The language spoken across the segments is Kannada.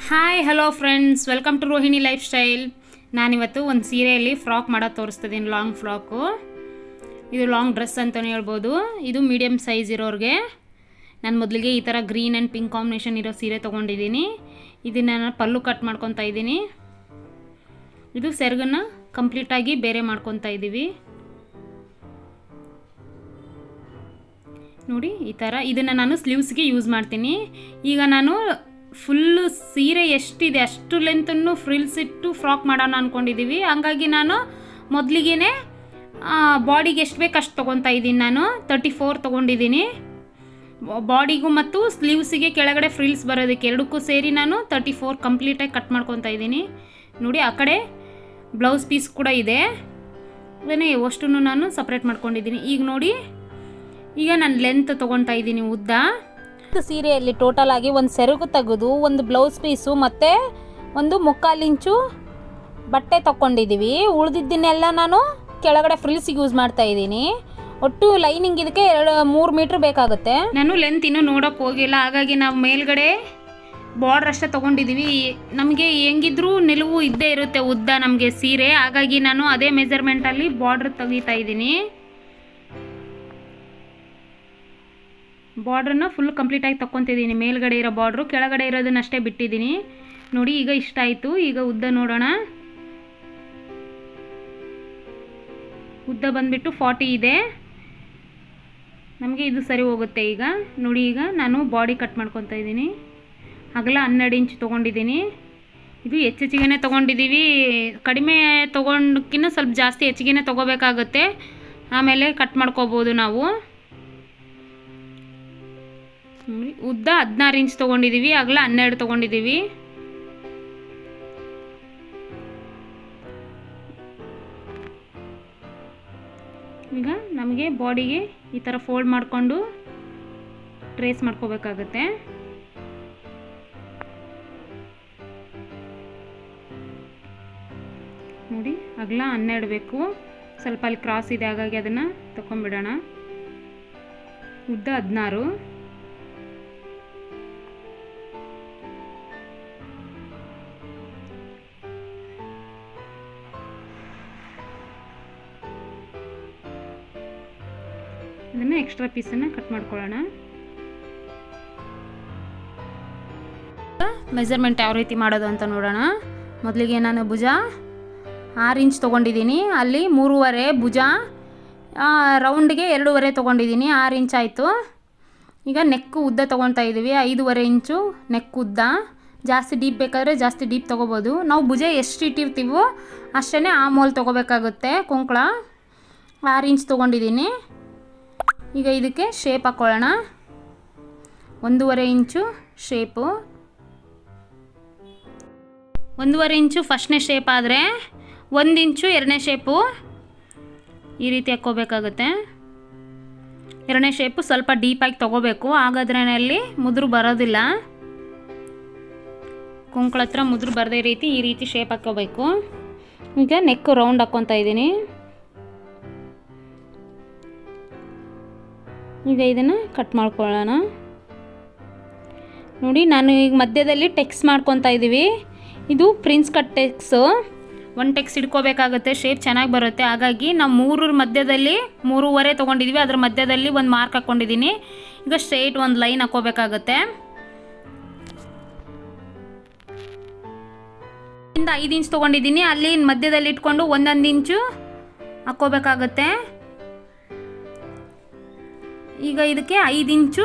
Hi hello friends, welcome to Rohini lifestyle. ನಾನಿವತ್ತು ಒಂದು ಸೀರೆಯಲ್ಲಿ ಫ್ರಾಕ್ ಮಾಡೋದು ತೋರಿಸ್ತಿದ್ದೀನಿ. ಲಾಂಗ್ ಫ್ರಾಕು, ಇದು ಲಾಂಗ್ ಡ್ರೆಸ್ ಅಂತಲೇ ಹೇಳ್ಬೋದು. ಇದು ಮೀಡಿಯಮ್ ಸೈಜ್ ಇರೋರಿಗೆ. ನಾನು ಮೊದಲಿಗೆ ಈ ಥರ ಗ್ರೀನ್ ಆ್ಯಂಡ್ ಪಿಂಕ್ ಕಾಂಬಿನೇಷನ್ ಇರೋ ಸೀರೆ ತೊಗೊಂಡಿದ್ದೀನಿ. ಇದನ್ನು ನಾನು ಪಲ್ಲು ಕಟ್ ಮಾಡ್ಕೊತಾ ಇದ್ದೀನಿ. ಇದು ಸೆರಗನ್ನು ಕಂಪ್ಲೀಟಾಗಿ ಬೇರೆ ಮಾಡ್ಕೊತಾ ಇದ್ದೀವಿ. ನೋಡಿ ಈ ಥರ ಇದನ್ನು ನಾನು ಸ್ಲೀವ್ಸ್ಗೆ ಯೂಸ್ ಮಾಡ್ತೀನಿ. ಈಗ ನಾನು ಫುಲ್ಲು ಸೀರೆ ಎಷ್ಟಿದೆ ಅಷ್ಟು ಲೆಂತನ್ನು ಫ್ರಿಲ್ಸ್ ಇಟ್ಟು ಫ್ರಾಕ್ ಮಾಡೋಣ ಅಂದ್ಕೊಂಡಿದ್ದೀವಿ. ಹಂಗಾಗಿ ನಾನು ಮೊದಲಿಗೆ ಬಾಡಿಗೆ ಎಷ್ಟು ಬೇಕು ಅಷ್ಟು ತೊಗೊತಾ ಇದ್ದೀನಿ. ನಾನು 34 ತೊಗೊಂಡಿದ್ದೀನಿ. ಬಾಡಿಗೂ ಮತ್ತು ಸ್ಲೀವ್ಸಿಗೆ ಕೆಳಗಡೆ ಫ್ರಿಲ್ಸ್ ಬರೋದಕ್ಕೆ ಎರಡಕ್ಕೂ ಸೇರಿ ನಾನು 34 ಕಂಪ್ಲೀಟಾಗಿ ಕಟ್ ಮಾಡ್ಕೊತಾ ಇದ್ದೀನಿ. ನೋಡಿ ಆ ಕಡೆ ಬ್ಲೌಸ್ ಪೀಸ್ ಕೂಡ ಇದೆ, ಅದನ್ನೇ ಅಷ್ಟನ್ನು ನಾನು ಸಪ್ರೇಟ್ ಮಾಡ್ಕೊಂಡಿದ್ದೀನಿ. ಈಗ ನೋಡಿ, ಈಗ ನಾನು ಲೆಂತ್ ತೊಗೊತಾ ಇದ್ದೀನಿ ಉದ್ದ. ಸೀರೆಯಲ್ಲಿ ಟೋಟಲ್ ಆಗಿ ಒಂದು ಸೆರಗು ತೆಗೆದು ಒಂದು ಬ್ಲೌಸ್ ಪೀಸು ಮತ್ತು ಒಂದು 3/4 ಇಂಚು ಬಟ್ಟೆ ತಗೊಂಡಿದ್ದೀವಿ. ಉಳಿದಿದ್ದನ್ನೆಲ್ಲ ನಾನು ಕೆಳಗಡೆ ಫ್ರಿಲ್ಸಿಗೆ ಯೂಸ್ ಮಾಡ್ತಾ ಇದ್ದೀನಿ. ಒಟ್ಟು ಲೈನಿಂಗ್ ಇದಕ್ಕೆ 3 ಮೀಟ್ರ್ ಬೇಕಾಗುತ್ತೆ. ನಾನು ಲೆಂತ್ ಇನ್ನೂ ನೋಡೋಕೆ ಹೋಗಿಲ್ಲ, ಹಾಗಾಗಿ ನಾವು ಮೇಲ್ಗಡೆ ಬಾರ್ಡ್ರ್ ಅಷ್ಟೇ ತೊಗೊಂಡಿದ್ದೀವಿ. ನಮಗೆ ಹೆಂಗಿದ್ರೂ ನಿಲುವು ಇದ್ದೇ ಇರುತ್ತೆ ಉದ್ದ ನಮಗೆ ಸೀರೆ, ಹಾಗಾಗಿ ನಾನು ಅದೇ ಮೆಜರ್ಮೆಂಟಲ್ಲಿ ಬಾರ್ಡ್ರ್ ತೆಗಿತಾ ಇದ್ದೀನಿ. ಬಾರ್ಡ್ರನ್ನ ಫುಲ್ ಕಂಪ್ಲೀಟಾಗಿ ತೊಗೊತಿದ್ದೀನಿ. ಮೇಲ್ಗಡೆ ಇರೋ ಬಾರ್ಡ್ರು, ಕೆಳಗಡೆ ಇರೋದನ್ನಷ್ಟೇ ಬಿಟ್ಟಿದ್ದೀನಿ. ನೋಡಿ ಈಗ ಇಷ್ಟ ಆಯಿತು. ಈಗ ಉದ್ದ ನೋಡೋಣ. ಉದ್ದ ಬಂದುಬಿಟ್ಟು 40 ಇದೆ. ನಮಗೆ ಇದು ಸರಿ ಹೋಗುತ್ತೆ. ಈಗ ನೋಡಿ, ಈಗ ನಾನು ಬಾಡಿ ಕಟ್ ಮಾಡ್ಕೊತಾ ಇದ್ದೀನಿ. ಅಗಲ 12 ಇಂಚ್ ತೊಗೊಂಡಿದ್ದೀನಿ. ಇದು ಹೆಚ್ಚಿಗೆನೇ ತೊಗೊಂಡಿದ್ದೀವಿ. ಕಡಿಮೆ ತೊಗೊಂಡಕ್ಕಿಂತ ಸ್ವಲ್ಪ ಜಾಸ್ತಿ ಹೆಚ್ಚಿಗೆನೇ ತೊಗೋಬೇಕಾಗುತ್ತೆ, ಆಮೇಲೆ ಕಟ್ ಮಾಡ್ಕೋಬೋದು ನಾವು. ಉದ್ದ 16 ಇಂಚ್ ತೊಗೊಂಡಿದ್ದೀವಿ, ಅಗಲ 12 ತೊಗೊಂಡಿದ್ದೀವಿ. ಈಗ ನಮಗೆ ಬಾಡಿಗೆ ಈ ಥರ ಫೋಲ್ಡ್ ಮಾಡಿಕೊಂಡು ಟ್ರೇಸ್ ಮಾಡ್ಕೋಬೇಕಾಗತ್ತೆ. ನೋಡಿ ಅಗಲ 12 ಬೇಕು, ಸ್ವಲ್ಪ ಅಲ್ಲಿ ಕ್ರಾಸ್ ಇದೆ, ಹಾಗಾಗಿ ಅದನ್ನು ತಗೊಂಡ್ಬಿಡೋಣ. ಉದ್ದ 16. ಇದನ್ನು ಎಕ್ಸ್ಟ್ರಾ ಪೀಸನ್ನು ಕಟ್ ಮಾಡ್ಕೊಳ್ಳೋಣ. ಮೆಜರ್ಮೆಂಟ್ ಯಾವ ರೀತಿ ಮಾಡೋದು ಅಂತ ನೋಡೋಣ. ಮೊದಲಿಗೆ ನಾನು ಭುಜ 6 ಇಂಚ್ ತೊಗೊಂಡಿದ್ದೀನಿ. ಅಲ್ಲಿ 3.5 ಭುಜ, ರೌಂಡ್ಗೆ 2.5 ತೊಗೊಂಡಿದ್ದೀನಿ. 6 ಇಂಚ್ ಆಯಿತು. ಈಗ ನೆಕ್ಕು ಉದ್ದ ತೊಗೊತಾ ಇದ್ದೀವಿ. 5.5 ಇಂಚು ನೆಕ್ ಉದ್ದ. ಜಾಸ್ತಿ ಡೀಪ್ ಬೇಕಾದರೆ ಜಾಸ್ತಿ ಡೀಪ್ ತೊಗೋಬೋದು. ನಾವು ಭುಜ ಎಷ್ಟು ಇಟ್ಟಿರ್ತೀವೋ ಅಷ್ಟೇ ಆ ಮೋಲ್ ತೊಗೋಬೇಕಾಗುತ್ತೆ. ಕೊಂಕಳ 6 ಇಂಚ್ ತೊಗೊಂಡಿದ್ದೀನಿ. ಈಗ ಇದಕ್ಕೆ ಶೇಪ್ ಹಾಕ್ಕೊಳ್ಳೋಣ. 1.5 ಇಂಚು ಶೇಪು, 1.5 ಇಂಚು ಫಸ್ಟ್ನೇ ಶೇಪ್ ಆದರೆ 1 ಇಂಚು ಎರಡನೇ ಶೇಪು ಈ ರೀತಿ ಹಾಕ್ಕೋಬೇಕಾಗುತ್ತೆ. ಎರಡನೇ ಶೇಪು ಸ್ವಲ್ಪ ಡೀಪಾಗಿ ತೊಗೋಬೇಕು, ಹಾಗಾದ್ರಲ್ಲಿ ಮುದ್ರು ಬರೋದಿಲ್ಲ. ಕೊಂಕಳ ಹತ್ರ ಮುದ್ರು ಬರದೇ ರೀತಿ ಈ ರೀತಿ ಶೇಪ್ ಹಾಕ್ಕೋಬೇಕು. ಈಗ ನೆಕ್ ರೌಂಡ್ ಹಾಕ್ಕೊತಾ ಇದ್ದೀನಿ. ಈಗ ಇದನ್ನು ಕಟ್ ಮಾಡ್ಕೊಳ್ಳೋಣ. ನೋಡಿ, ನಾನು ಈಗ ಮಧ್ಯದಲ್ಲಿ ಟೆಕ್ಸ್ ಮಾಡ್ಕೊತಾ ಇದ್ದೀವಿ. ಇದು ಪ್ರಿನ್ಸ್ ಕಟ್ ಟೆಕ್ಸು. 1 ಟೆಕ್ಸ್ ಹಿಡ್ಕೋಬೇಕಾಗುತ್ತೆ, ಶೇಪ್ ಚೆನ್ನಾಗಿ ಬರುತ್ತೆ. ಹಾಗಾಗಿ ನಾವು 3 ಮಧ್ಯದಲ್ಲಿ 3.5 ತೊಗೊಂಡಿದ್ದೀವಿ. ಅದ್ರ ಮಧ್ಯದಲ್ಲಿ ಒಂದು ಮಾರ್ಕ್ ಹಾಕ್ಕೊಂಡಿದ್ದೀನಿ. ಈಗ ಸ್ಟ್ರೈಟ್ ಒಂದು ಲೈನ್ ಹಾಕ್ಕೋಬೇಕಾಗುತ್ತೆ. 5 ಇಂಚ್ ತೊಗೊಂಡಿದ್ದೀನಿ. ಅಲ್ಲಿ ಮಧ್ಯದಲ್ಲಿ ಇಟ್ಕೊಂಡು 1 ಇಂಚು ಹಾಕ್ಕೋಬೇಕಾಗುತ್ತೆ. ಈಗ ಇದಕ್ಕೆ 5 ಇಂಚು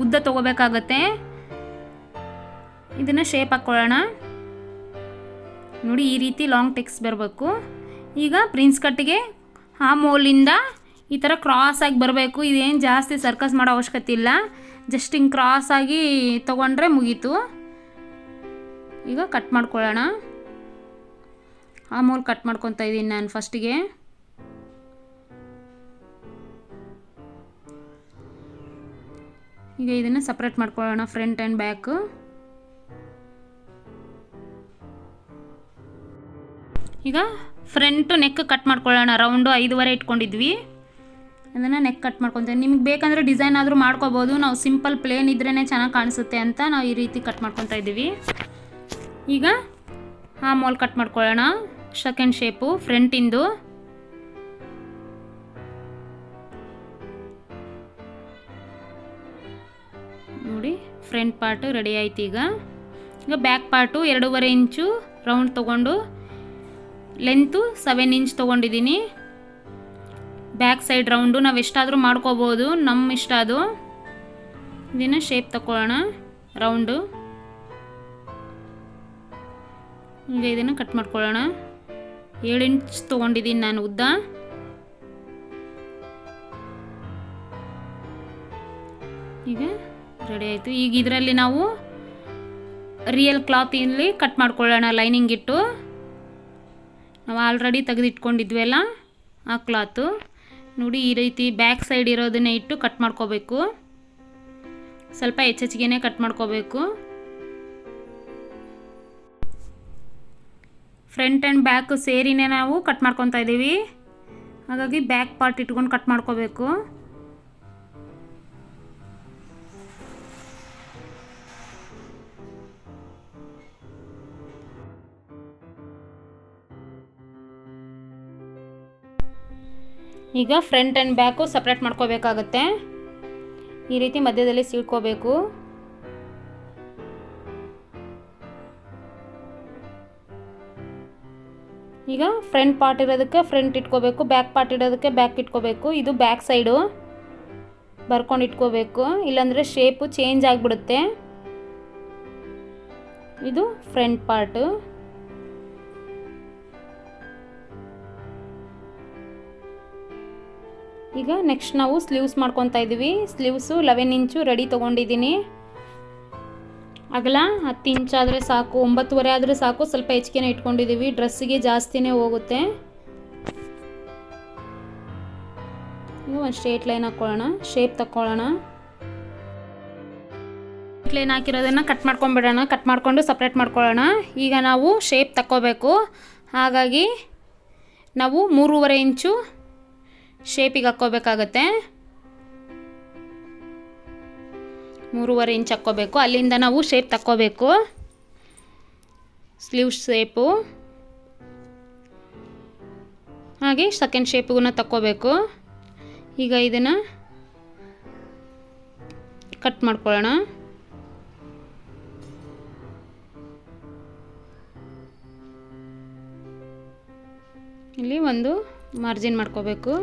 ಉದ್ದ ತೊಗೋಬೇಕಾಗತ್ತೆ. ಇದನ್ನು ಶೇಪ್ ಹಾಕ್ಕೊಳ್ಳೋಣ. ನೋಡಿ ಈ ರೀತಿ ಲಾಂಗ್ ಟೆಕ್ಸ್ ಬರಬೇಕು. ಈಗ ಪ್ರಿನ್ಸ್ ಕಟ್ಟಿಗೆ ಆ ಮೋಲಿಂದ ಈ ಥರ ಕ್ರಾಸಾಗಿ ಬರಬೇಕು. ಇದೇನು ಜಾಸ್ತಿ ಸರ್ಕಸ್ ಮಾಡೋ ಅವಶ್ಯಕತೆ ಇಲ್ಲ, ಜಸ್ಟ್ ಹಿಂಗೆ ಕ್ರಾಸಾಗಿ ತೊಗೊಂಡ್ರೆ ಮುಗೀತು. ಈಗ ಕಟ್ ಮಾಡ್ಕೊಳ್ಳೋಣ. ಆ ಮೋಲ್ ಕಟ್ ಮಾಡ್ಕೊತಾ ಇದ್ದೀನಿ ನಾನು ಫಸ್ಟಿಗೆ. ಈಗ ಇದನ್ನು ಸಪ್ರೇಟ್ ಮಾಡ್ಕೊಳ್ಳೋಣ, ಫ್ರಂಟ್ ಆ್ಯಂಡ್ ಬ್ಯಾಕು. ಈಗ ಫ್ರಂಟು ನೆಕ್ ಕಟ್ ಮಾಡ್ಕೊಳ್ಳೋಣ. ರೌಂಡು 5.5 ಇಟ್ಕೊಂಡಿದ್ವಿ, ಅದನ್ನು ನೆಕ್ ಕಟ್ ಮಾಡ್ಕೊತೀವಿ. ನಿಮಗೆ ಬೇಕಂದರೆ ಡಿಸೈನ್ ಆದರೂ ಮಾಡ್ಕೋಬೋದು. ನಾವು ಸಿಂಪಲ್ ಪ್ಲೇನ್ ಇದ್ರೇ ಚೆನ್ನಾಗಿ ಕಾಣಿಸುತ್ತೆ ಅಂತ ನಾವು ಈ ರೀತಿ ಕಟ್ ಮಾಡ್ಕೊತಾ ಇದ್ದೀವಿ. ಈಗ ಆ ಮೋಲ್ ಕಟ್ ಮಾಡ್ಕೊಳ್ಳೋಣ. ಸೆಕೆಂಡ್ ಶೇಪು ಫ್ರಂಟಿಂದು. ನೋಡಿ ಫ್ರಂಟ್ ಪಾರ್ಟು ರೆಡಿ ಆಯ್ತು. ಈಗ ಬ್ಯಾಕ್ ಪಾರ್ಟು 2.5 ಇಂಚು ರೌಂಡ್ ತೊಗೊಂಡು ಲೆಂತು 7 ಇಂಚ್ ತೊಗೊಂಡಿದ್ದೀನಿ. ಬ್ಯಾಕ್ ಸೈಡ್ ರೌಂಡು ನಾವು ಎಷ್ಟಾದರೂ ಮಾಡ್ಕೋಬೋದು, ನಮ್ಮ ಇಷ್ಟ ಅದು. ಇದನ್ನು ಶೇಪ್ ತಗೊಳ್ಳೋಣ ರೌಂಡು. ಈಗ ಇದನ್ನು ಕಟ್ ಮಾಡ್ಕೊಳ್ಳೋಣ. 7 ಇಂಚ್ ತೊಗೊಂಡಿದ್ದೀನಿ ನಾನು ಉದ್ದ. ಈಗ ರೆಡಿ ಆಯಿತು. ಈಗ ಇದರಲ್ಲಿ ನಾವು ರಿಯಲ್ ಕ್ಲಾತ್ ಇಲ್ಲಿ ಕಟ್ ಮಾಡ್ಕೊಳ್ಳೋಣ ಲೈನಿಂಗ್ ಇಟ್ಟು. ನಾವು ಆಲ್ರೆಡಿ ತೆಗೆದಿಟ್ಕೊಂಡಿದ್ವಲ್ಲ ಆ ಕ್ಲಾತು ನೋಡಿ, ಈ ರೀತಿ ಬ್ಯಾಕ್ ಸೈಡ್ ಇರೋದನ್ನೇ ಇಟ್ಟು ಕಟ್ ಮಾಡ್ಕೋಬೇಕು. ಸ್ವಲ್ಪ ಹೆಚ್ಚೆಚ್ಚಿಗೆ ಕಟ್ ಮಾಡ್ಕೋಬೇಕು. ಫ್ರಂಟ್ ಆ್ಯಂಡ್ ಬ್ಯಾಕ್ ಸೇರಿನೇ ನಾವು ಕಟ್ ಮಾಡ್ಕೊತಾ ಇದ್ದೀವಿ. ಹಾಗಾಗಿ ಬ್ಯಾಕ್ ಪಾರ್ಟ್ ಇಟ್ಕೊಂಡು ಕಟ್ ಮಾಡ್ಕೋಬೇಕು. ಈಗ ಫ್ರಂಟ್ ಆ್ಯಂಡ್ ಬ್ಯಾಕು ಸಪ್ರೇಟ್ ಮಾಡ್ಕೋಬೇಕಾಗತ್ತೆ. ಈ ರೀತಿ ಮಧ್ಯದಲ್ಲಿ ಸೀಳ್ಕೋಬೇಕು. ಈಗ ಫ್ರಂಟ್ ಪಾರ್ಟ್ ಇರೋದಕ್ಕೆ ಫ್ರಂಟ್ ಇಟ್ಕೋಬೇಕು, ಬ್ಯಾಕ್ ಪಾರ್ಟ್ ಇರೋದಕ್ಕೆ ಬ್ಯಾಕ್ ಇಟ್ಕೋಬೇಕು. ಇದು ಬ್ಯಾಕ್ ಸೈಡು ಬರ್ಕೊಂಡು ಇಟ್ಕೋಬೇಕು, ಇಲ್ಲಾಂದರೆ ಶೇಪು ಚೇಂಜ್ ಆಗಿಬಿಡುತ್ತೆ. ಇದು ಫ್ರಂಟ್ ಪಾರ್ಟು. ಈಗ ನೆಕ್ಸ್ಟ್ ನಾವು ಸ್ಲೀವ್ಸ್ ಮಾಡ್ಕೊತಾ ಇದ್ದೀವಿ. ಸ್ಲೀವ್ಸು 11 ಇಂಚು ರೆಡಿ ತೊಗೊಂಡಿದ್ದೀನಿ. ಅಗಲ 10 ಇಂಚ್ ಆದರೆ ಸಾಕು, 9.5 ಆದರೆ ಸಾಕು. ಸ್ವಲ್ಪ ಹೆಚ್ಚಿಗೆ ಇಟ್ಕೊಂಡಿದ್ದೀವಿ, ಡ್ರೆಸ್ಸಿಗೆ ಜಾಸ್ತಿನೇ ಹೋಗುತ್ತೆ. ಈಗ ಒಂದು ಸ್ಟ್ರೇಟ್ ಲೈನ್ ಹಾಕ್ಕೊಳ್ಳೋಣ, ಶೇಪ್ ತಕ್ಕೊಳ್ಳೋಣ. ಸ್ಟ್ರೇಟ್ ಲೈನ್ ಹಾಕಿರೋದನ್ನು ಕಟ್ ಮಾಡ್ಕೊಂಬಿಡೋಣ. ಕಟ್ ಮಾಡಿಕೊಂಡು ಸಪ್ರೇಟ್ ಮಾಡ್ಕೊಳ್ಳೋಣ. ಈಗ ನಾವು ಶೇಪ್ ತಕ್ಕೋಬೇಕು. ಹಾಗಾಗಿ ನಾವು 3.5 ಇಂಚು ಶೇಪಿಗೆ ಹಾಕ್ಕೋಬೇಕಾಗತ್ತೆ. 3.5 ಇಂಚ್ ಹಾಕ್ಕೋಬೇಕು. ಅಲ್ಲಿಂದ ನಾವು ಶೇಪ್ ತಕ್ಕೋಬೇಕು, ಸ್ಲೀವ್ ಶೇಪು. ಹಾಗೆ ಸೆಕೆಂಡ್ ಶೇಪಿಗೂ ತಕ್ಕೋಬೇಕು. ಈಗ ಇದನ್ನು ಕಟ್ ಮಾಡ್ಕೊಳ್ಳೋಣ. ಇಲ್ಲಿ ಒಂದು ಮಾರ್ಜಿನ್ ಮಾಡ್ಕೋಬೇಕು.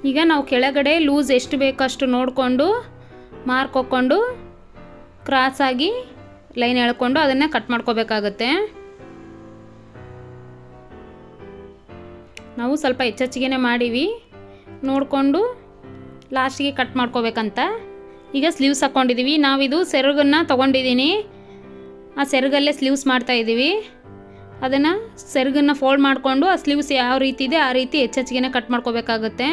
ಈಗ ನಾವು ಕೆಳಗಡೆ ಲೂಸ್ ಎಷ್ಟು ಬೇಕಷ್ಟು ನೋಡಿಕೊಂಡು ಮಾರ್ಕ್ ಹಾಕ್ಕೊಂಡು ಕ್ರಾಸಾಗಿ ಲೈನ್ ಎಳ್ಕೊಂಡು ಅದನ್ನು ಕಟ್ ಮಾಡ್ಕೋಬೇಕಾಗತ್ತೆ. ನಾವು ಸ್ವಲ್ಪ ಹೆಚ್ಚೆಚ್ಚಿಗೆ ಮಾಡೀವಿ, ನೋಡಿಕೊಂಡು ಲಾಸ್ಟಿಗೆ ಕಟ್ ಮಾಡ್ಕೋಬೇಕಂತ. ಈಗ ಸ್ಲೀವ್ಸ್ ಹಾಕ್ಕೊಂಡಿದ್ದೀವಿ. ನಾವಿದು ಸೆರಗನ್ನು ತೊಗೊಂಡಿದ್ದೀನಿ, ಆ ಸೆರಗಲ್ಲೇ ಸ್ಲೀವ್ಸ್ ಮಾಡ್ತಾಯಿದ್ದೀವಿ. ಅದನ್ನು ಸೆರಗನ್ನು ಫೋಲ್ಡ್ ಮಾಡಿಕೊಂಡು ಆ ಸ್ಲೀವ್ಸ್ ಯಾವ ರೀತಿ ಇದೆ ಆ ರೀತಿ ಹೆಚ್ಚೆಚ್ಚಿಗೆ ಕಟ್ ಮಾಡ್ಕೋಬೇಕಾಗತ್ತೆ.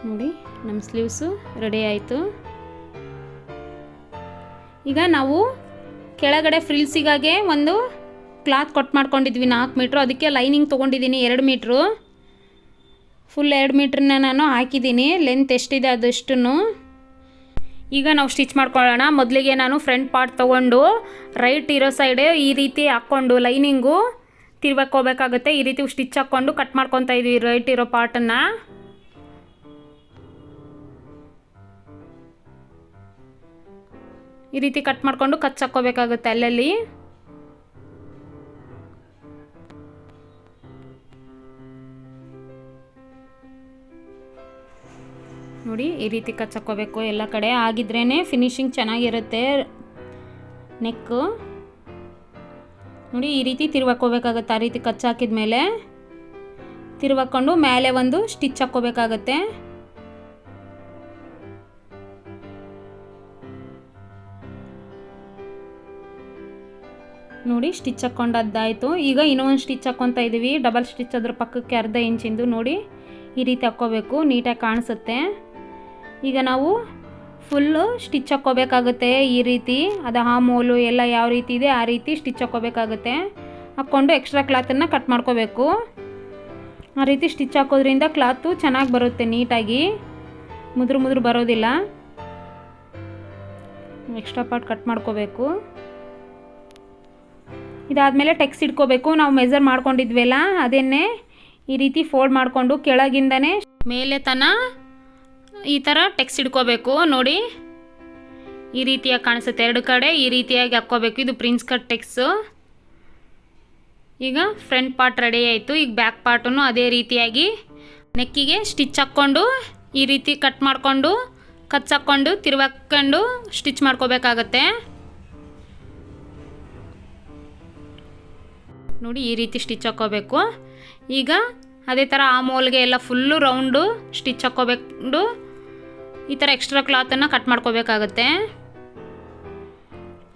ನೋಡಿ ನಮ್ಮ ಸ್ಲೀವ್ಸು ರೆಡಿ ಆಯಿತು. ಈಗ ನಾವು ಕೆಳಗಡೆ ಫ್ರಿಲ್ಸಿಗಾಗೆ ಒಂದು ಕ್ಲಾತ್ ಕಟ್ ಮಾಡ್ಕೊಂಡಿದ್ವಿ 4 ಮೀಟ್ರು. ಅದಕ್ಕೆ ಲೈನಿಂಗ್ ತೊಗೊಂಡಿದ್ದೀನಿ 2 ಮೀಟ್ರು. ಫುಲ್ 2 ಮೀಟ್ರನ್ನ ನಾನು ಹಾಕಿದ್ದೀನಿ. ಲೆಂತ್ ಎಷ್ಟಿದೆ ಅದಷ್ಟನ್ನು ಈಗ ನಾವು ಸ್ಟಿಚ್ ಮಾಡ್ಕೊಳ್ಳೋಣ. ಮೊದಲಿಗೆ ನಾನು ಫ್ರಂಟ್ ಪಾರ್ಟ್ ತೊಗೊಂಡು ರೈಟ್ ಇರೋ ಸೈಡೆ ಈ ರೀತಿ ಹಾಕ್ಕೊಂಡು ಲೈನಿಂಗು ತಿರ್ವಕ್ಕೋಬೇಕಾಗುತ್ತೆ. ಈ ರೀತಿ ಸ್ಟಿಚ್ ಹಾಕ್ಕೊಂಡು ಕಟ್ ಮಾಡ್ಕೊತಾ ಇದ್ವಿ ರೈಟ್ ಇರೋ ಪಾರ್ಟನ್ನು. ಈ ರೀತಿ ಕಟ್ ಮಾಡಿಕೊಂಡು ಕಚ್ ಹಾಕ್ಕೋಬೇಕಾಗುತ್ತೆ ಅಲ್ಲಲ್ಲಿ. ನೋಡಿ ಈ ರೀತಿ ಕಚ್ ಹಾಕ್ಕೋಬೇಕು ಎಲ್ಲ ಕಡೆ. ಆಗಿದ್ರೇ ಫಿನಿಶಿಂಗ್ ಚೆನ್ನಾಗಿರುತ್ತೆ ನೆಕ್ಕು. ನೋಡಿ ಈ ರೀತಿ ತಿರ್ವಾಕೋಬೇಕಾಗುತ್ತೆ. ಆ ರೀತಿ ಕಚ್ ಹಾಕಿದ ಮೇಲೆ ತಿರ್ವಾಕೊಂಡು ಮೇಲೆ ಒಂದು ಸ್ಟಿಚ್ ಹಾಕ್ಕೋಬೇಕಾಗತ್ತೆ. ನೋಡಿ ಸ್ಟಿಚ್ ಹಾಕ್ಕೊಂಡದ್ದಾಯಿತು. ಈಗ ಇನ್ನೊಂದು ಸ್ಟಿಚ್ ಹಾಕ್ಕೊತಾ ಇದ್ದೀವಿ. ಡಬಲ್ ಸ್ಟಿಚ್ ಅದ್ರ ಪಕ್ಕಕ್ಕೆ 1/2 ಇಂಚಿಂದು ನೋಡಿ ಈ ರೀತಿ ಹಾಕ್ಕೋಬೇಕು, ನೀಟಾಗಿ ಕಾಣಿಸುತ್ತೆ. ಈಗ ನಾವು ಫುಲ್ಲು ಸ್ಟಿಚ್ ಹಾಕ್ಕೋಬೇಕಾಗುತ್ತೆ ಈ ರೀತಿ. ಅದು ಹಾಮೋಲು ಎಲ್ಲ ಯಾವ ರೀತಿ ಇದೆ ಆ ರೀತಿ ಸ್ಟಿಚ್ ಹಾಕ್ಕೋಬೇಕಾಗುತ್ತೆ. ಹಾಕ್ಕೊಂಡು ಎಕ್ಸ್ಟ್ರಾ ಕ್ಲಾತನ್ನು ಕಟ್ ಮಾಡ್ಕೋಬೇಕು. ಆ ರೀತಿ ಸ್ಟಿಚ್ ಹಾಕೋದ್ರಿಂದ ಕ್ಲಾತು ಚೆನ್ನಾಗಿ ಬರುತ್ತೆ, ನೀಟಾಗಿ ಮುದ್ರು ಬರೋದಿಲ್ಲ. ಎಕ್ಸ್ಟ್ರಾ ಪಾರ್ಟ್ ಕಟ್ ಮಾಡ್ಕೋಬೇಕು. ಇದಾದಮೇಲೆ ಟೆಕ್ಸ್ ಇಟ್ಕೋಬೇಕು. ನಾವು ಮೆಜರ್ ಮಾಡ್ಕೊಂಡಿದ್ವಲ್ಲ ಅದನ್ನೇ ಈ ರೀತಿ ಫೋಲ್ಡ್ ಮಾಡಿಕೊಂಡು ಕೆಳಗಿಂದನೇ ಮೇಲೆ ತನ ಈ ಥರ ಟೆಕ್ಸ್ ಇಟ್ಕೋಬೇಕು. ನೋಡಿ ಈ ರೀತಿಯಾಗಿ ಕಾಣಿಸುತ್ತೆ, ಎರಡು ಕಡೆ ಈ ರೀತಿಯಾಗಿ ಹಾಕ್ಕೋಬೇಕು. ಇದು ಪ್ರಿನ್ಸ್ ಕಟ್ ಟೆಕ್ಸು. ಈಗ ಫ್ರಂಟ್ ಪಾರ್ಟ್ ರೆಡಿ ಆಯಿತು. ಈಗ ಬ್ಯಾಕ್ ಪಾರ್ಟನ್ನು ಅದೇ ರೀತಿಯಾಗಿ ನೆಕ್ಕಿಗೆ ಸ್ಟಿಚ್ ಹಾಕ್ಕೊಂಡು ಈ ರೀತಿ ಕಟ್ ಮಾಡಿಕೊಂಡು ಕಚ್ಚಾಕ್ಕೊಂಡು ತಿರುವಾಕೊಂಡು ಸ್ಟಿಚ್ ಮಾಡ್ಕೋಬೇಕಾಗತ್ತೆ. ನೋಡಿ ಈ ರೀತಿ ಸ್ಟಿಚ್ ಹಾಕ್ಕೋಬೇಕು. ಈಗ ಅದೇ ಥರ ಆ ಮೂಲ್ಗೆ ಎಲ್ಲ ಫುಲ್ಲು ರೌಂಡು ಸ್ಟಿಚ್ ಹಾಕ್ಕೋಬೇಕು. ಈ ಥರ ಎಕ್ಸ್ಟ್ರಾ ಕ್ಲಾತನ್ನು ಕಟ್ ಮಾಡ್ಕೋಬೇಕಾಗತ್ತೆ.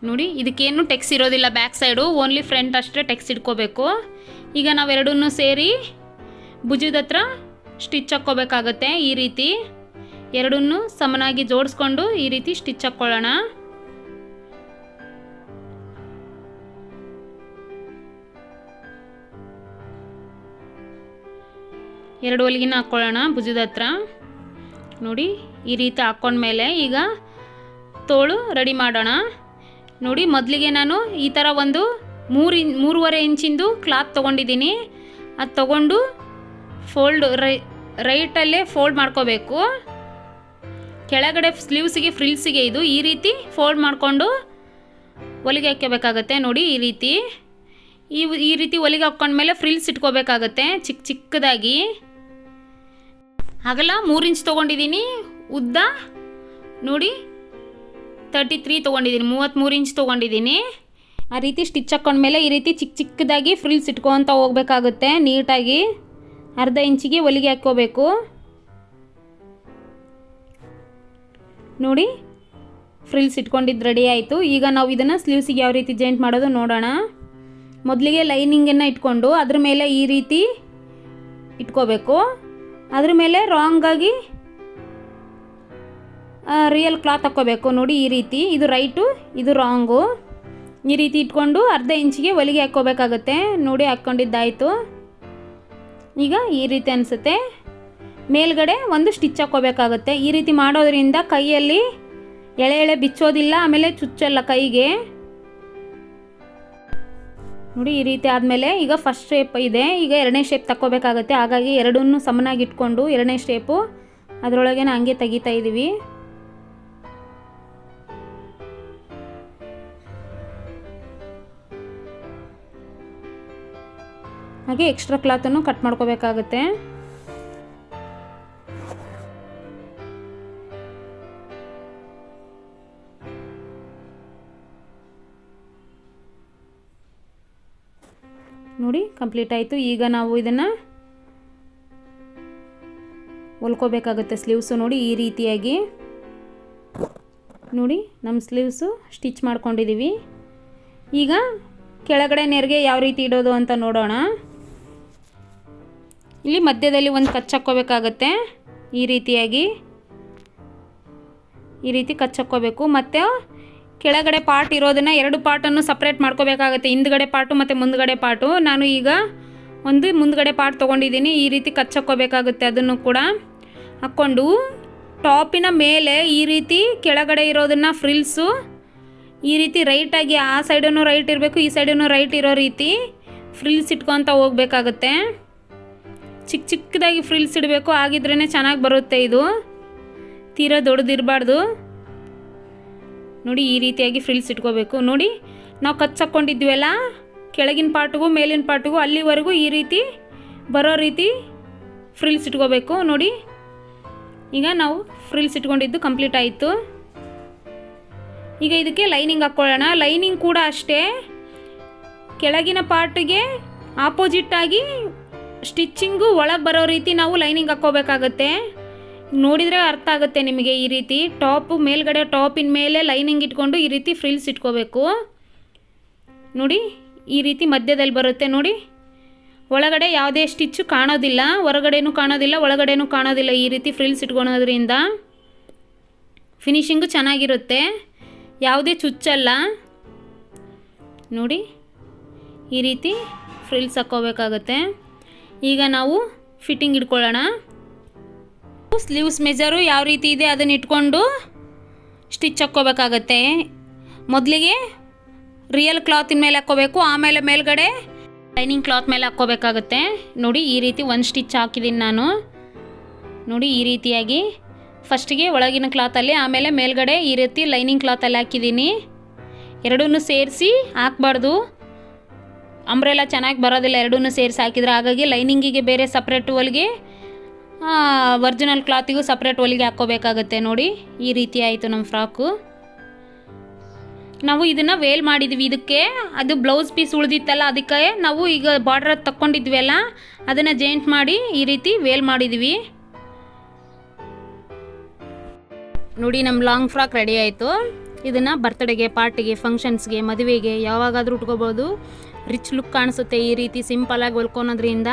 ನೋಡಿ ಇದಕ್ಕೇನು ಟೆಕ್ಸ್ ಇರೋದಿಲ್ಲ ಬ್ಯಾಕ್ ಸೈಡು, ಓನ್ಲಿ ಫ್ರಂಟ್ ಅಷ್ಟೇ ಟೆಕ್ಸ್ ಇಟ್ಕೋಬೇಕು. ಈಗ ನಾವೆರಡನ್ನೂ ಸೇರಿ ಭುಜದ ಹತ್ರ ಸ್ಟಿಚ್ ಹಾಕ್ಕೋಬೇಕಾಗತ್ತೆ. ಈ ರೀತಿ ಎರಡನ್ನೂ ಸಮನಾಗಿ ಜೋಡಿಸ್ಕೊಂಡು ಈ ರೀತಿ ಸ್ಟಿಚ್ ಹಾಕ್ಕೊಳ್ಳೋಣ. ಎರಡು ಹೊಲಿಗೆನ ಹಾಕ್ಕೊಳ್ಳೋಣ ಭುಜದ ಹತ್ರ. ನೋಡಿ ಈ ರೀತಿ ಹಾಕ್ಕೊಂಡ್ಮೇಲೆ ಈಗ ತೋಳು ರೆಡಿ ಮಾಡೋಣ. ನೋಡಿ ಮೊದಲಿಗೆ ನಾನು ಈ ಥರ ಒಂದು 3.5 ಇಂಚಿಂದು ಕ್ಲಾತ್ ತೊಗೊಂಡಿದ್ದೀನಿ. ಅದು ತೊಗೊಂಡು ಫೋಲ್ಡ್ ರೈಟಲ್ಲೇ ಫೋಲ್ಡ್ ಮಾಡ್ಕೋಬೇಕು. ಕೆಳಗಡೆ ಸ್ಲೀವ್ಸಿಗೆ ಫ್ರಿಲ್ಸಿಗೆ ಇದು ಈ ರೀತಿ ಫೋಲ್ಡ್ ಮಾಡಿಕೊಂಡು ಹೊಲಿಗೆ ಹಾಕ್ಕೋಬೇಕಾಗತ್ತೆ. ನೋಡಿ ಈ ರೀತಿ ಹೊಲಿಗೆ ಹಾಕ್ಕೊಂಡ್ಮೇಲೆ ಫ್ರಿಲ್ಸ್ ಇಟ್ಕೋಬೇಕಾಗತ್ತೆ ಚಿಕ್ಕದಾಗಿ. ಅಗಲ 3 ಇಂಚ್ ತೊಗೊಂಡಿದ್ದೀನಿ, ಉದ್ದ ನೋಡಿ 33 ತೊಗೊಂಡಿದ್ದೀನಿ, 33 ಇಂಚ್ ತೊಗೊಂಡಿದ್ದೀನಿ. ಆ ರೀತಿ ಸ್ಟಿಚ್ ಹಾಕ್ಕೊಂಡ್ಮೇಲೆ ಈ ರೀತಿ ಚಿಕ್ಕದಾಗಿ ಫ್ರಿಲ್ಸ್ ಇಟ್ಕೊತ ಹೋಗ್ಬೇಕಾಗುತ್ತೆ. ನೀಟಾಗಿ 1/2 ಇಂಚಿಗೆ ಹೊಲಿಗೆ ಹಾಕ್ಕೋಬೇಕು. ನೋಡಿ ಫ್ರಿಲ್ಸ್ ಇಟ್ಕೊಂಡಿದ್ದು ರೆಡಿ ಆಯಿತು. ಈಗ ನಾವು ಇದನ್ನು ಸ್ಲೀವ್ಸಿಗೆ ಯಾವ ರೀತಿ ಜಾಯಿಂಟ್ ಮಾಡೋದು ನೋಡೋಣ. ಮೊದಲಿಗೆ ಲೈನಿಂಗನ್ನು ಇಟ್ಕೊಂಡು ಅದ್ರ ಮೇಲೆ ಈ ರೀತಿ ಇಟ್ಕೋಬೇಕು. ಅದ್ರ ಮೇಲೆ ರಾಂಗಾಗಿ ರಿಯಲ್ ಕ್ಲಾತ್ ಹಾಕ್ಕೋಬೇಕು. ನೋಡಿ ಈ ರೀತಿ, ಇದು ರೈಟು ಇದು ರಾಂಗು. ಈ ರೀತಿ ಇಟ್ಕೊಂಡು 1/2 ಇಂಚಿಗೆ ಹೊಲಿಗೆ ಹಾಕ್ಕೋಬೇಕಾಗತ್ತೆ. ನೋಡಿ ಹಾಕ್ಕೊಂಡಿದ್ದಾಯಿತು. ಈಗ ಈ ರೀತಿ ಅನಿಸುತ್ತೆ. ಮೇಲ್ಗಡೆ ಒಂದು ಸ್ಟಿಚ್ ಹಾಕ್ಕೋಬೇಕಾಗುತ್ತೆ. ಈ ರೀತಿ ಮಾಡೋದ್ರಿಂದ ಕೈಯಲ್ಲಿ ಎಳೆ ಬಿಚ್ಚೋದಿಲ್ಲ, ಆಮೇಲೆ ಚುಚ್ಚಲ್ಲ ಕೈಗೆ. ನೋಡಿ ಈ ರೀತಿ ಆದಮೇಲೆ ಈಗ ಫಸ್ಟ್ ಶೇಪ್ ಇದೆ, ಈಗ 2ನೇ ಶೇಪ್ ತಕ್ಕೋಬೇಕಾಗತ್ತೆ. ಹಾಗಾಗಿ ಎರಡನ್ನೂ ಸಮನಾಗಿ ಇಟ್ಕೊಂಡು 2ನೇ ಶೇಪು ಅದರೊಳಗೆ ಹಂಗೆ ತೆಗಿತಾ ಇದ್ದೀವಿ. ಹಾಗೆ ಎಕ್ಸ್ಟ್ರಾ ಕ್ಲಾತನ್ನು ಕಟ್ ಮಾಡ್ಕೋಬೇಕಾಗುತ್ತೆ. ನೋಡಿ ಕಂಪ್ಲೀಟ್ ಆಯಿತು. ಈಗ ನಾವು ಇದನ್ನು ಹೊಲ್ಕೋಬೇಕಾಗುತ್ತೆ ಸ್ಲೀವ್ಸು. ನೋಡಿ ಈ ರೀತಿಯಾಗಿ ನೋಡಿ ನಮ್ಮ ಸ್ಲೀವ್ಸು ಸ್ಟಿಚ್ ಮಾಡ್ಕೊಂಡಿದ್ದೀವಿ. ಈಗ ಕೆಳಗಡೆ ನೆರಿಗೆ ಯಾವ ರೀತಿ ಇಡೋದು ಅಂತ ನೋಡೋಣ. ಇಲ್ಲಿ ಮಧ್ಯದಲ್ಲಿ ಒಂದು ಕಚ್ ಹಾಕ್ಕೋಬೇಕಾಗತ್ತೆ. ಈ ರೀತಿಯಾಗಿ ಈ ರೀತಿ ಕಚ್ ಹಾಕ್ಕೋಬೇಕು. ಮತ್ತು ಕೆಳಗಡೆ ಪಾರ್ಟ್ ಇರೋದನ್ನು 2 ಪಾರ್ಟನ್ನು ಸಪ್ರೇಟ್ ಮಾಡ್ಕೋಬೇಕಾಗತ್ತೆ, ಹಿಂದ್ಗಡೆ ಪಾರ್ಟು ಮತ್ತು ಮುಂದ್ಗಡೆ ಪಾರ್ಟು. ನಾನು ಈಗ ಒಂದು ಮುಂದ್ಗಡೆ ಪಾರ್ಟ್ ತೊಗೊಂಡಿದ್ದೀನಿ. ಈ ರೀತಿ ಕಚ್ ಹಾಕ್ಕೋಬೇಕಾಗುತ್ತೆ. ಅದನ್ನು ಕೂಡ ಹಾಕ್ಕೊಂಡು ಟಾಪಿನ ಮೇಲೆ ಈ ರೀತಿ ಕೆಳಗಡೆ ಇರೋದನ್ನು ಫ್ರಿಲ್ಸು ಈ ರೀತಿ ರೈಟಾಗಿ, ಆ ಸೈಡನ್ನು ರೈಟ್ ಇರಬೇಕು, ಈ ಸೈಡನ್ನು ರೈಟ್ ಇರೋ ರೀತಿ ಫ್ರಿಲ್ಸ್ ಇಟ್ಕೊತ ಹೋಗ್ಬೇಕಾಗತ್ತೆ. ಚಿಕ್ಕದಾಗಿ ಫ್ರಿಲ್ಸ್ ಇಡಬೇಕು, ಆಗಿದ್ರೇ ಚೆನ್ನಾಗಿ ಬರುತ್ತೆ. ಇದು ತೀರಾ ದೊಡ್ಡದಿರಬಾರ್ದು. ನೋಡಿ ಈ ರೀತಿಯಾಗಿ ಫ್ರಿಲ್ಸ್ ಇಟ್ಕೋಬೇಕು. ನೋಡಿ ನಾವು ಕಚ್ ಹಾಕ್ಕೊಂಡಿದ್ವಲ್ಲ ಕೆಳಗಿನ ಪಾರ್ಟಿಗೂ ಮೇಲಿನ ಪಾರ್ಟಿಗೂ ಅಲ್ಲಿವರೆಗೂ ಈ ರೀತಿ ಬರೋ ರೀತಿ ಫ್ರಿಲ್ಸ್ ಇಟ್ಕೋಬೇಕು. ನೋಡಿ ಈಗ ನಾವು ಫ್ರಿಲ್ಸ್ ಇಟ್ಕೊಂಡಿದ್ದು ಕಂಪ್ಲೀಟ್ ಆಯಿತು. ಈಗ ಇದಕ್ಕೆ ಲೈನಿಂಗ್ ಹಾಕ್ಕೊಳ್ಳೋಣ. ಲೈನಿಂಗ್ ಕೂಡ ಅಷ್ಟೇ, ಕೆಳಗಿನ ಪಾರ್ಟಿಗೆ ಆಪೋಸಿಟ್ಟಾಗಿ ಸ್ಟಿಚ್ಚಿಂಗು ಒಳಗೆ ಬರೋ ರೀತಿ ನಾವು ಲೈನಿಂಗ್ ಹಾಕ್ಕೋಬೇಕಾಗತ್ತೆ. ನೋಡಿದರೆ ಅರ್ಥ ಆಗುತ್ತೆ ನಿಮಗೆ. ಈ ರೀತಿ ಟಾಪು ಮೇಲ್ಗಡೆ ಟಾಪಿನ ಮೇಲೆ ಲೈನಿಂಗ್ ಇಟ್ಕೊಂಡು ಈ ರೀತಿ ಫ್ರಿಲ್ಸ್ ಇಟ್ಕೋಬೇಕು. ನೋಡಿ ಈ ರೀತಿ ಮಧ್ಯದಲ್ಲಿ ಬರುತ್ತೆ. ನೋಡಿ ಒಳಗಡೆ ಯಾವುದೇ ಸ್ಟಿಚ್ಚು ಕಾಣೋದಿಲ್ಲ, ಹೊರಗಡೆನೂ ಕಾಣೋದಿಲ್ಲ, ಒಳಗಡೆನೂ ಕಾಣೋದಿಲ್ಲ. ಈ ರೀತಿ ಫ್ರಿಲ್ಸ್ ಇಟ್ಕೊಳೋದ್ರಿಂದ ಫಿನಿಶಿಂಗು ಚೆನ್ನಾಗಿರುತ್ತೆ, ಯಾವುದೇ ಚುಚ್ಚಲ್ಲ. ನೋಡಿ ಈ ರೀತಿ ಫ್ರಿಲ್ಸ್ ಹಾಕ್ಕೋಬೇಕಾಗತ್ತೆ. ಈಗ ನಾವು ಫಿಟ್ಟಿಂಗ್ ಇಟ್ಕೊಳ್ಳೋಣ. ಸ್ಲೀವ್ಸ್ ಮೆಜರು ಯಾವ ರೀತಿ ಇದೆ ಅದನ್ನು ಇಟ್ಕೊಂಡು ಸ್ಟಿಚ್ ಹಾಕ್ಕೋಬೇಕಾಗತ್ತೆ. ಮೊದಲಿಗೆ ರಿಯಲ್ ಕ್ಲಾತಿನ ಮೇಲೆ ಹಾಕ್ಕೋಬೇಕು, ಆಮೇಲೆ ಮೇಲ್ಗಡೆ ಲೈನಿಂಗ್ ಕ್ಲಾತ್ ಮೇಲೆ ಹಾಕ್ಕೋಬೇಕಾಗುತ್ತೆ. ನೋಡಿ ಈ ರೀತಿ ಒಂದು ಸ್ಟಿಚ್ ಹಾಕಿದ್ದೀನಿ ನಾನು. ನೋಡಿ ಈ ರೀತಿಯಾಗಿ ಫಸ್ಟಿಗೆ ಒಳಗಿನ ಕ್ಲಾತಲ್ಲಿ, ಆಮೇಲೆ ಮೇಲ್ಗಡೆ ಈ ರೀತಿ ಲೈನಿಂಗ್ ಕ್ಲಾತಲ್ಲಿ ಹಾಕಿದ್ದೀನಿ. ಎರಡನ್ನೂ ಸೇರಿಸಿ ಹಾಕ್ಬಾರ್ದು, ಅಂಬ್ರೆಲ್ಲ ಚೆನ್ನಾಗಿ ಬರೋದಿಲ್ಲ ಎರಡನ್ನೂ ಸೇರಿಸಿ ಹಾಕಿದ್ರೆ. ಹಾಗಾಗಿ ಲೈನಿಂಗಿಗೆ ಬೇರೆ ಸಪ್ರೇಟ್ ಹೊಲಿಗೆ, ಒರಿಜಿನಲ್ ಕ್ಲಾತಿಗೂ ಸಪ್ರೇಟ್ ಹೊಲಿಗೆ ಹಾಕ್ಕೋಬೇಕಾಗತ್ತೆ. ನೋಡಿ ಈ ರೀತಿ ಆಯಿತು ನಮ್ಮ ಫ್ರಾಕು. ನಾವು ಇದನ್ನು ವೇಲ್ ಮಾಡಿದ್ವಿ, ಇದಕ್ಕೆ ಅದು ಬ್ಲೌಸ್ ಪೀಸ್ ಉಳಿದಿತ್ತಲ್ಲ, ಅದಕ್ಕೆ ನಾವು ಈಗ ಬಾರ್ಡರ್ ತಕ್ಕೊಂಡಿದ್ವಿ ಅಲ್ಲ, ಅದನ್ನು ಜಾಯಿಂಟ್ ಮಾಡಿ ಈ ರೀತಿ ವೇಲ್ ಮಾಡಿದ್ವಿ. ನೋಡಿ ನಮ್ಮ ಲಾಂಗ್ ಫ್ರಾಕ್ ರೆಡಿ ಆಯಿತು. ಇದನ್ನು ಬರ್ತ್ಡೇಗೆ, ಪಾರ್ಟಿಗೆ, ಫಂಕ್ಷನ್ಸ್ಗೆ, ಮದುವೆಗೆ ಯಾವಾಗಾದರೂ ಉಟ್ಕೋಬೋದು. ರಿಚ್ ಲುಕ್ ಕಾಣಿಸುತ್ತೆ. ಈ ರೀತಿ ಸಿಂಪಲಾಗಿ ಹೊಲ್ಕೊಳೋದ್ರಿಂದ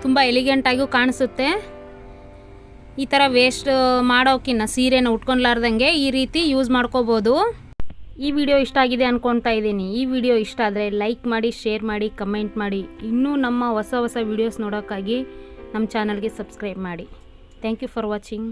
ತುಂಬ ಎಲಿಗೆಂಟಾಗೂ ಕಾಣಿಸುತ್ತೆ. ಈ ಥರ ವೇಸ್ಟ್ ಮಾಡೋಕ್ಕಿಂತ ಸೀರೆನ ಉಟ್ಕೊಳ್ಲಾರ್ದಂಗೆ ಈ ರೀತಿ ಯೂಸ್ ಮಾಡ್ಕೋಬೋದು. ಈ ವಿಡಿಯೋ ಇಷ್ಟ ಆಗಿದೆ ಅಂದ್ಕೊಳ್ತಾ ಇದ್ದೀನಿ. ಈ ವಿಡಿಯೋ ಇಷ್ಟ ಆದರೆ ಲೈಕ್ ಮಾಡಿ, ಶೇರ್ ಮಾಡಿ, ಕಮೆಂಟ್ ಮಾಡಿ. ಇನ್ನೂ ನಮ್ಮ ಹೊಸ ವಿಡಿಯೋಸ್ ನೋಡೋಕ್ಕಾಗಿ ನಮ್ಮ ಚಾನಲ್ಗೆ ಸಬ್ಸ್ಕ್ರೈಬ್ ಮಾಡಿ. Thank you for watching.